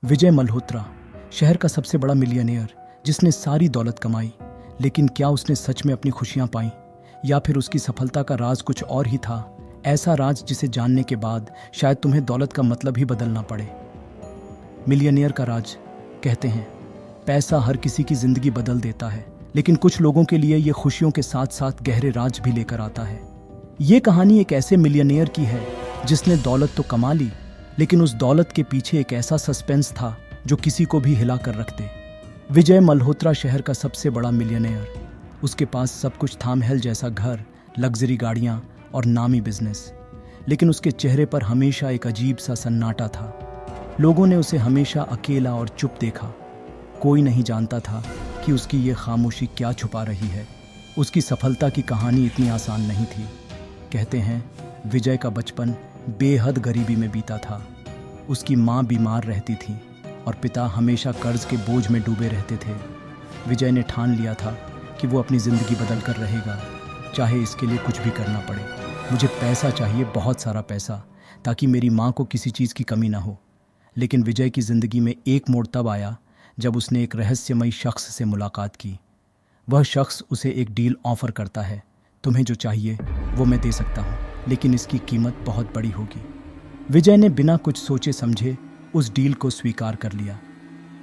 विजय मल्होत्रा, शहर का सबसे बड़ा मिलियनेयर जिसने सारी दौलत कमाई, लेकिन क्या उसने सच में अपनी खुशियां पाई या फिर उसकी सफलता का राज कुछ और ही था? ऐसा राज जिसे जानने के बाद शायद तुम्हें दौलत का मतलब ही बदलना पड़े। मिलियनेयर का राज। कहते हैं पैसा हर किसी की जिंदगी बदल देता है, लेकिन कुछ लोगों के लिए ये खुशियों के साथ साथ गहरे राज भी लेकर आता है। ये कहानी एक ऐसे मिलियनेयर की है जिसने दौलत तो कमा ली, लेकिन उस दौलत के पीछे एक ऐसा सस्पेंस था जो किसी को भी हिला कर रख दे। विजय मल्होत्रा शहर का सबसे बड़ा मिलियनेयर। उसके पास सब कुछ था, महल जैसा घर, लग्जरी गाड़ियां और नामी बिजनेस, लेकिन उसके चेहरे पर हमेशा एक अजीब सा सन्नाटा था। लोगों ने उसे हमेशा अकेला और चुप देखा। कोई नहीं जानता था कि उसकी ये खामोशी क्या छुपा रही है। उसकी सफलता की कहानी इतनी आसान नहीं थी। कहते हैं विजय का बचपन बेहद गरीबी में बीता था। उसकी माँ बीमार रहती थी और पिता हमेशा कर्ज के बोझ में डूबे रहते थे। विजय ने ठान लिया था कि वो अपनी ज़िंदगी बदल कर रहेगा, चाहे इसके लिए कुछ भी करना पड़े। मुझे पैसा चाहिए, बहुत सारा पैसा, ताकि मेरी माँ को किसी चीज़ की कमी ना हो। लेकिन विजय की ज़िंदगी में एक मोड़ तब आया जब उसने एक रहस्यमयी शख्स से मुलाकात की। वह शख्स उसे एक डील ऑफ़र करता है, तुम्हें जो चाहिए वो मैं दे सकता हूँ, लेकिन इसकी कीमत बहुत बड़ी होगी। विजय ने बिना कुछ सोचे समझे उस डील को स्वीकार कर लिया।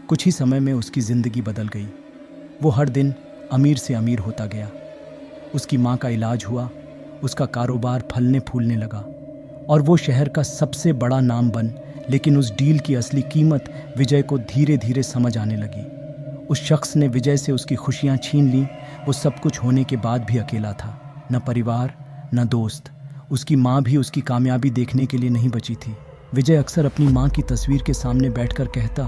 कुछ ही समय में उसकी ज़िंदगी बदल गई। वो हर दिन अमीर से अमीर होता गया। उसकी माँ का इलाज हुआ, उसका कारोबार फलने फूलने लगा और वो शहर का सबसे बड़ा नाम बन। लेकिन उस डील की असली कीमत विजय को धीरे धीरे समझ आने लगी। उस शख्स ने विजय से उसकी खुशियाँ छीन लीं। वो सब कुछ होने के बाद भी अकेला था, न परिवार न दोस्त। उसकी माँ भी उसकी कामयाबी देखने के लिए नहीं बची थी। विजय अक्सर अपनी माँ की तस्वीर के सामने बैठकर कहता,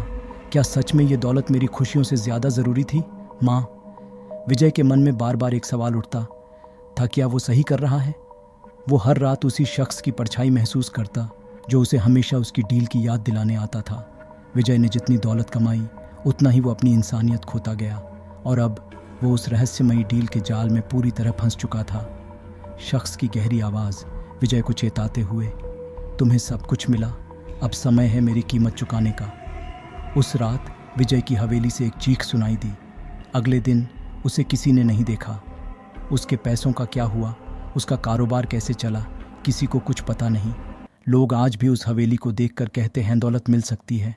क्या सच में ये दौलत मेरी खुशियों से ज़्यादा ज़रूरी थी? माँ। विजय के मन में बार बार एक सवाल उठता था, क्या वो सही कर रहा है? वो हर रात उसी शख्स की परछाई महसूस करता जो उसे हमेशा उसकी डील की याद दिलाने आता था। विजय ने जितनी दौलत कमाई उतना ही वो अपनी इंसानियत खोता गया, और अब वो उस रहस्यमयी डील के जाल में पूरी तरह फंस चुका था। शख्स की गहरी आवाज़ विजय को चेताते हुए, तुम्हें सब कुछ मिला, अब समय है मेरी कीमत चुकाने का। उस रात विजय की हवेली से एक चीख सुनाई दी। अगले दिन उसे किसी ने नहीं देखा। उसके पैसों का क्या हुआ, उसका कारोबार कैसे चला, किसी को कुछ पता नहीं। लोग आज भी उस हवेली को देखकर कहते हैं दौलत मिल सकती है,